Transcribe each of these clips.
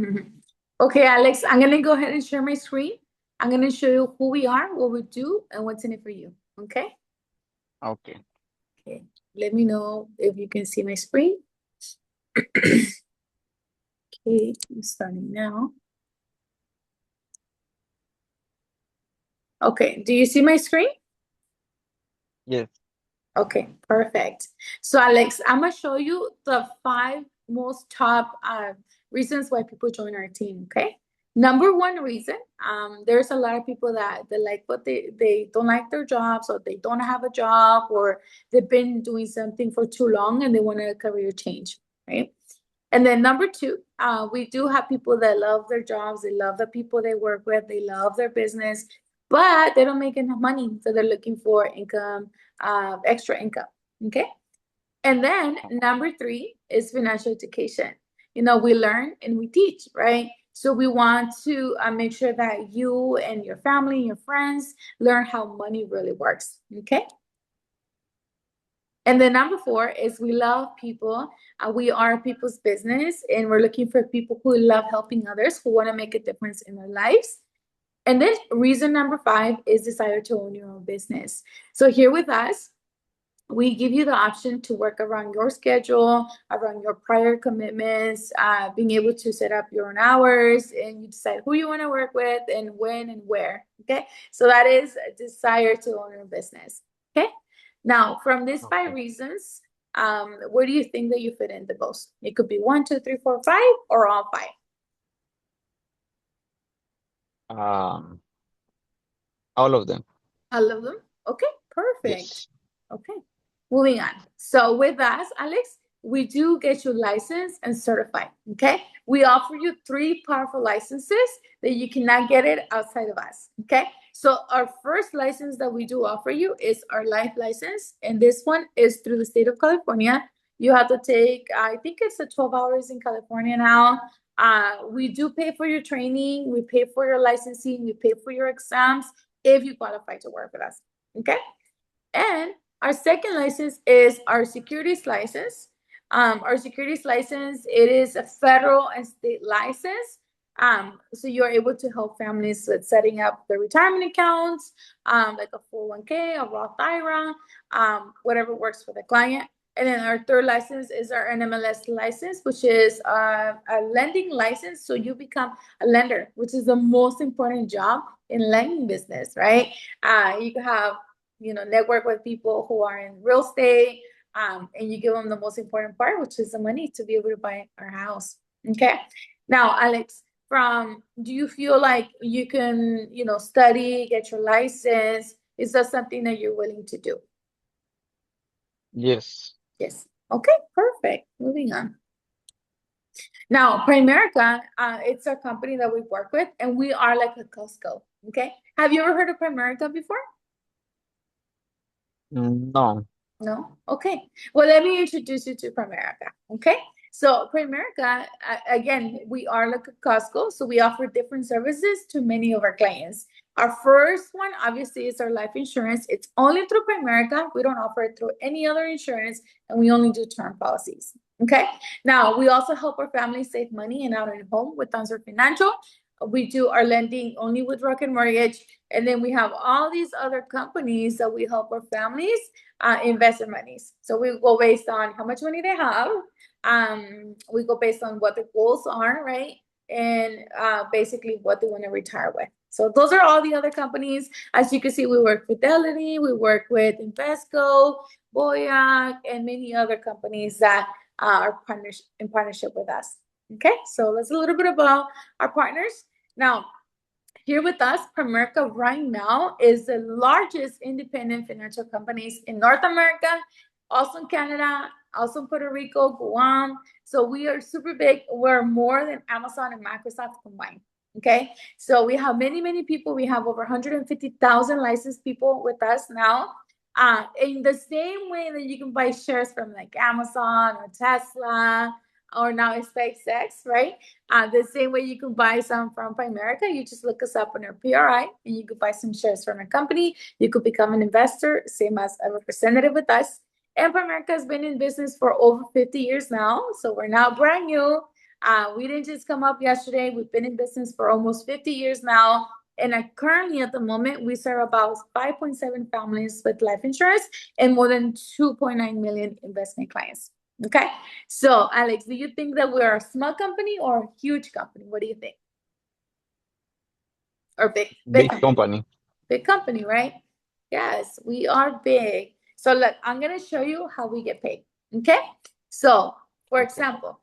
Mhm. Okay, Alex, I'm going to go ahead and share my screen. I'm going to show you who we are, what we do, and what's in it for you. Okay? Okay. Okay. Let me know if you can see my screen. Okay, I'm starting now. Okay, do you see my screen? Yes. Okay, perfect. So, Alex, I'm gonna show you the five most top reasons why people join our team. Okay, number one reason, there's a lot of people that like, but they don't like their jobs, or they don't have a job, or they've been doing something for too long and they want a career change, right? And then number two, we do have people that love their jobs, they love the people they work with, they love their business, but they don't make enough money, so they're looking for income, extra income. Okay. And then number three is financial education. We learn and we teach, right? So we want to make sure that you and your family and your friends learn how money really works. Okay. And then number four is we love people. We are people's business, and we're looking for people who love helping others, who want to make a difference in their lives. And then reason number five is desire to own your own business. So here with us, we give you the option to work around your schedule, around your prior commitments, being able to set up your own hours, and you decide who you want to work with and when and where. Okay. So that is a desire to own your business. Okay. Now, from these five Okay. reasons, where do you think that you fit in the most? It could be one, two, three, four, five, or all five. Um, all of them. All of them. Okay, perfect. Yes. Okay, moving on. So with us, Alex, we do get you licensed and certified. Okay, we offer you three powerful licenses that you cannot get it outside of us. Okay, so our first license that we do offer you is our life license, and this one is through the state of California. You have to take, I think it's a 12 hours in California now. We do pay for your training, we pay for your licensing, we pay for your exams if you qualify to work with us. Okay. And our second license is our securities license. Our securities license, it is a federal and state license. So you're able to help families with setting up the retirement accounts, like a 401k, a Roth IRA, whatever works for the client. And then our third license is our NMLS license, which is a lending license. So you become a lender, which is the most important job in lending business, right? You can have, network with people who are in real estate, and you give them the most important part, which is the money to be able to buy our house. Okay. Now, Alex, do you feel like you can, study, get your license? Is that something that you're willing to do? Yes. Yes. Okay, perfect. Moving on. Now, Primerica, it's a company that we work with, and we are like a Costco. Okay. Have you ever heard of Primerica before? No. No? Okay. Well, let me introduce you to Primerica. Okay. So, Primerica, again, we are like a Costco. So, we offer different services to many of our clients. Our first one, obviously, is our life insurance. It's only through Primerica. We don't offer it through any other insurance, and we only do term policies. Okay. Now, we also help our families save money and out of home with Answer Financial. We do our lending only with Rocket Mortgage. And then we have all these other companies that we help our families invest in monies. So we go based on how much money they have. We go based on what the goals are, right? And basically what they want to retire with. So those are all the other companies. As you can see, we work with Fidelity, we work with Invesco, Boyac, and many other companies that are in partnership with us. Okay, so that's a little bit about our partners. Now, here with us, Primerica right now is the largest independent financial companies in North America, also in Canada, also in Puerto Rico, Guam. So we are super big. We're more than Amazon and Microsoft combined. Okay. So we have many, many people. We have over 150,000 licensed people with us now. In the same way that you can buy shares from like Amazon or Tesla or now SpaceX, right? The same way you can buy some from Primerica, you just look us up on our PRI and you could buy some shares from a company. You could become an investor, same as a representative with us. And Primerica has been in business for over 50 years now. So we're not brand new. We didn't just come up yesterday. We've been in business for almost 50 years now. And currently, at the moment, we serve about 5.7 families with life insurance and more than 2.9 million investment clients. Okay. So, Alex, do you think that we're a small company or a huge company? What do you think? Or big Big company? company. Big company, right? Yes, we are big. So, look, I'm going to show you how we get paid. Okay. So, for Okay. example,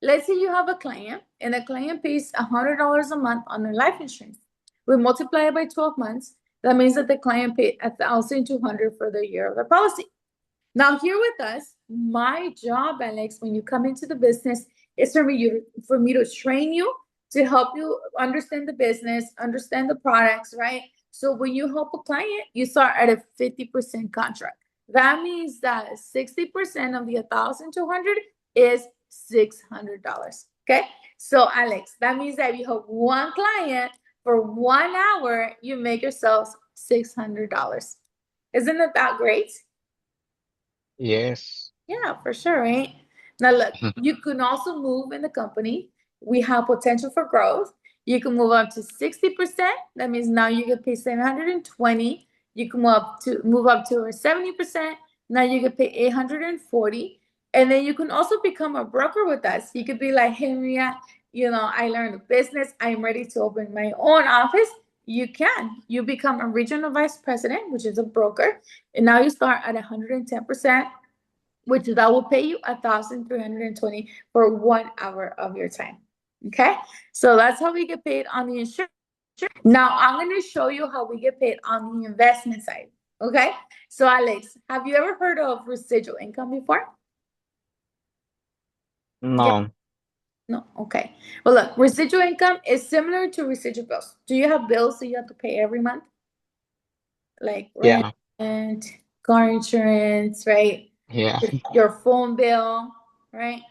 let's say you have a client and the client pays $100 a month on their life insurance. We multiply it by 12 months. That means that the client paid $1,200 for the year of the policy. Now, here with us, my job, Alex, when you come into the business, is for me to train you, to help you understand the business, understand the products, right? So when you help a client, you start at a 50% contract. That means that 60% of the 1,200 is $600. Okay. So, Alex, that means that if you help one client for 1 hour, you make yourselves $600. Isn't it that great? Yes. Yeah, for sure, right? Now, look, you can also move in the company. We have potential for growth. You can move up to 60%. That means now you get paid 720. You can move up to 70%. Now you get paid 840. And then you can also become a broker with us. You could be like, hey, Maria, I learned the business. I'm ready to open my own office. You can. You become a regional vice president, which is a broker. And now you start at 110%, which that will pay you 1,320 for 1 hour of your time. Okay, so that's how we get paid on the insurance. Now I'm going to show you how we get paid on the investment side. Okay, so Alex, have you ever heard of residual income before? Yeah. No. No. Okay. Well, look, residual income is similar to residual bills. Do you have bills that you have to pay every month, like rent, Yeah. car insurance, right? Yeah. Your phone bill, right?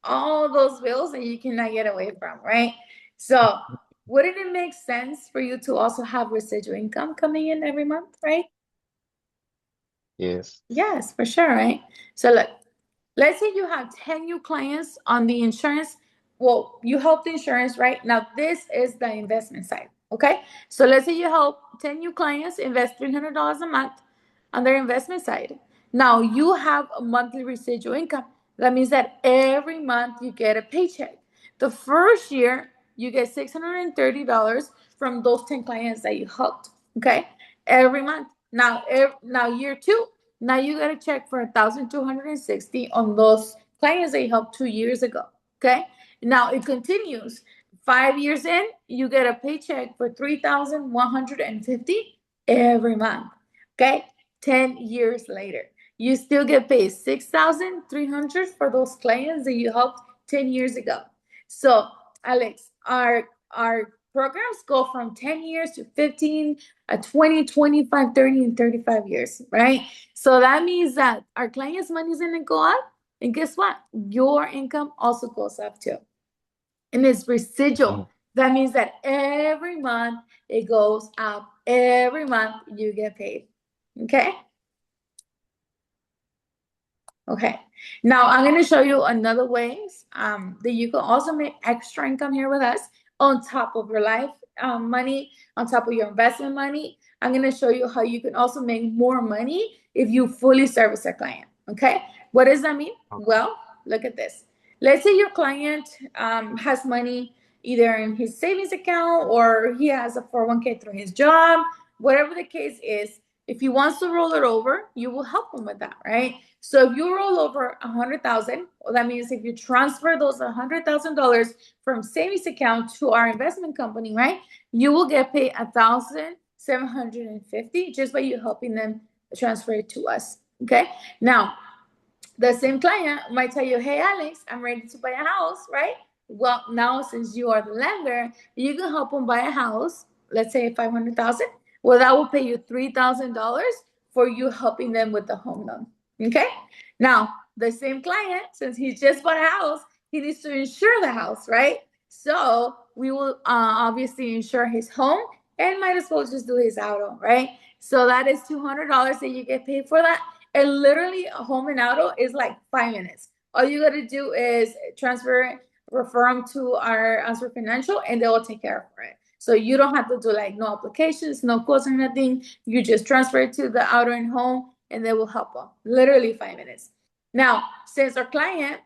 All those bills that you cannot get away from, right? So, wouldn't it make sense for you to also have residual income coming in every month, right? Yes. Yes, for sure, right? So, look, let's say you have 10 new clients on the insurance. Well, you help the insurance, right? Now, this is the investment side, okay? So, let's say you help 10 new clients invest $300 a month on their investment side. Now, you have a monthly residual income. That means that every month you get a paycheck. The first year, you get $630 from those 10 clients that you helped, okay? Every month. Now year two, now you got to check for 1,260 on those clients that you helped 2 years ago. Okay. Now it continues. 5 years in, you get a paycheck for 3,150 every month. Okay. 10 years later, you still get paid 6,300 for those clients that you helped 10 years ago. So, Alex, our programs go from 10 years to 15, 20, 25, 30, and 35 years, right? So that means that our clients' money is going to go up. And guess what? Your income also goes up too. And it's residual. Mm. That means that every month it goes up. Every month you get paid. Okay? Okay. Now I'm going to show you another ways that you can also make extra income here with us on top of your life money, on top of your investment money. I'm going to show you how you can also make more money if you fully service a client. Okay. What does that mean? Okay. Well, look at this. Let's say your client has money either in his savings account or he has a 401k through his job, whatever the case is. If he wants to roll it over, you will help him with that, right? So if you roll over 100,000, well, that means if you transfer those $100,000 from savings account to our investment company, right, you will get paid 1,750 just by you helping them transfer it to us. Okay. Now, the same client might tell you, hey, Alex, I'm ready to buy a house, right? Well, now since you are the lender, you can help them buy a house, let's say 500,000. Well, that will pay you $3,000 for you helping them with the home loan. Okay. Now, the same client, since he just bought a house, he needs to insure the house, right? So we will obviously insure his home and might as well just do his auto, right? So that is $200 that you get paid for that. And literally, a home and auto is like 5 minutes. All you got to do is transfer refer them to our Answer Financial, and they will take care of it. So you don't have to do like no applications, no quotes or nothing. You just transfer it to the outer and home, and they will help them. Literally 5 minutes. Now, since our client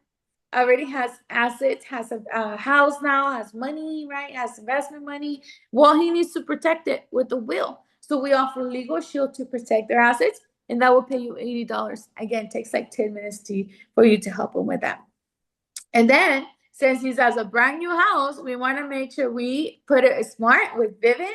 already has assets, has a house now, has money, right? Has investment money. Well, he needs to protect it with a will. So we offer legal shield to protect their assets, and that will pay you $80. Again, it takes like 10 minutes for you to help him with that. And then, since he has a brand new house, we want to make sure we put it smart with Vivid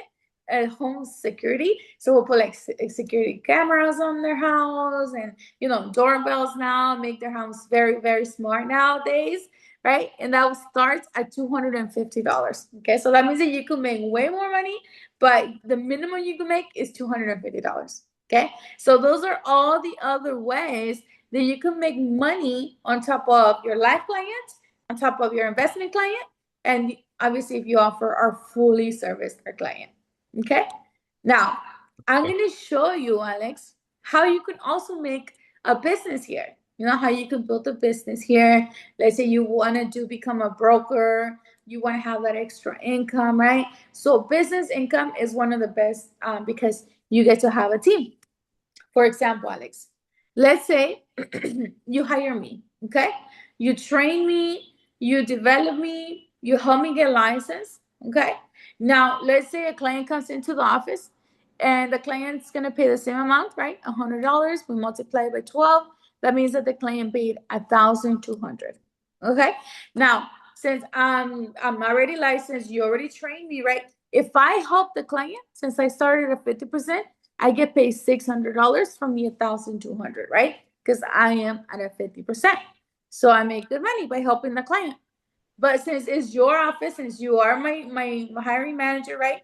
home security. So we'll put like security cameras on their house, and doorbells now make their house very, very smart nowadays, right? And that starts at $250. Okay, so that means that you can make way more money, but the minimum you can make is $250. Okay, so those are all the other ways that you can make money on top of your life client, on top of your investment client, and obviously if you offer our fully serviced our client. Okay, now I'm Okay. going to show you, Alex, how you can also make a business here. You know how you can build a business here. Let's say you want to become a broker, you want to have that extra income, right? So business income is one of the best because you get to have a team. For example, Alex, let's say you hire me, okay? You train me, you develop me, you help me get licensed, okay? Now, let's say a client comes into the office and the client's gonna pay the same amount, right? $100. We multiply it by 12. That means that the client paid 1,200. Okay. Now, since I'm already licensed, you already trained me, right? If I help the client, since I started at 50%, I get paid $600 from the 1,200, right? Because I am at a 50%. So I make good money by helping the client. But since it's your office, since you are my hiring manager, right?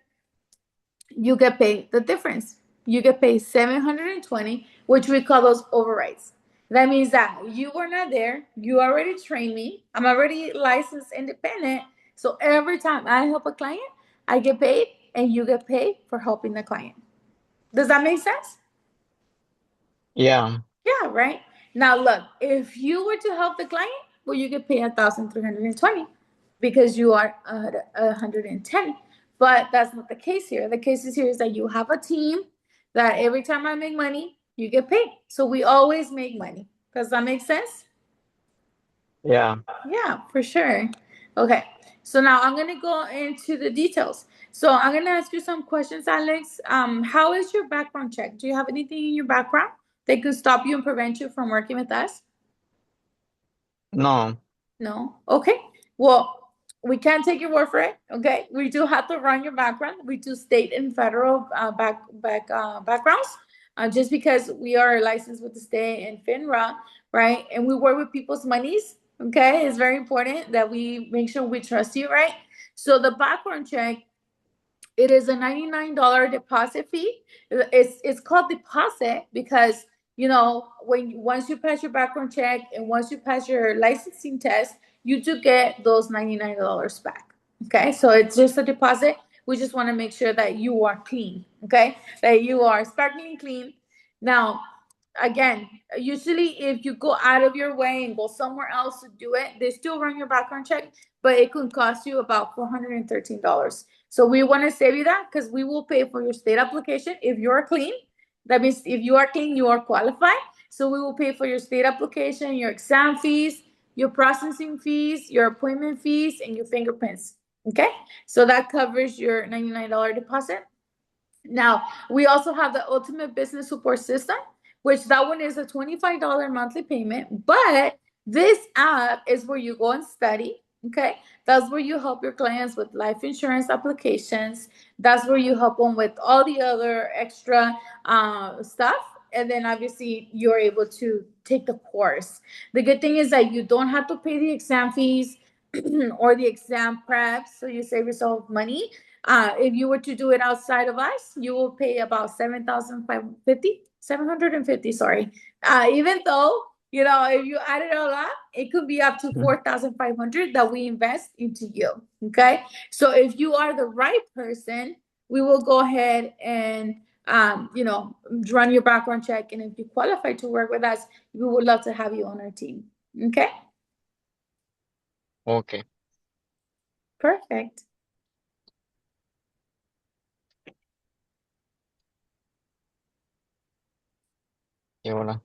You get paid the difference. You get paid 720, which we call those overrides. That means that you were not there. You already trained me. I'm already licensed independent. So every time I help a client, I get paid and you get paid for helping the client. Does that make sense? Yeah. Yeah, right. Now look, if you were to help the client, well, you get paid 1,320 because you are 110. But that's not the case here. The case is here is that you have a team that every time I make money, you get paid. So we always make money. Does that make sense? Yeah. Yeah, for sure. Okay, so now I'm gonna go into the details. So I'm gonna ask you some questions, Alex. How is your background check? Do you have anything in your background that could stop you and prevent you from working with us? No. No. Okay. Well, we can't take your word for it. Okay. We do have to run your background. We do state and federal backgrounds. Just because we are licensed with the state and FINRA, right? And we work with people's monies. Okay. It's very important that we make sure we trust you, right? So the background check, it is a $99 deposit fee. It's called deposit because when once you pass your background check and once you pass your licensing test, you do get those $99 back. Okay, so it's just a deposit. We just want to make sure that you are clean. Okay, that you are sparkling clean. Now, again, usually if you go out of your way and go somewhere else to do it, they still run your background check, but it could cost you about $413. So we want to save you that because we will pay for your state application if you're clean. That means if you are clean, you are qualified. So we will pay for your state application, your exam fees, your processing fees, your appointment fees, and your fingerprints. Okay, so that covers your $99 deposit. Now, we also have the Ultimate Business Support System, which that one is a $25 monthly payment. But this app is where you go and study. Okay, that's where you help your clients with life insurance applications. That's where you help them with all the other extra stuff. And then obviously you're able to take the course. The good thing is that you don't have to pay the exam fees or the exam prep, so you save yourself money. If you were to do it outside of us, you will pay about 7,550, sorry. Even though, if you add it all up, it could be up to 4,500 that we invest into you. Okay. So if you are the right person, we will go ahead and, run your background check. And if you qualify to work with us, we would love to have you on our team. Okay. Okay. Perfect. Y bueno.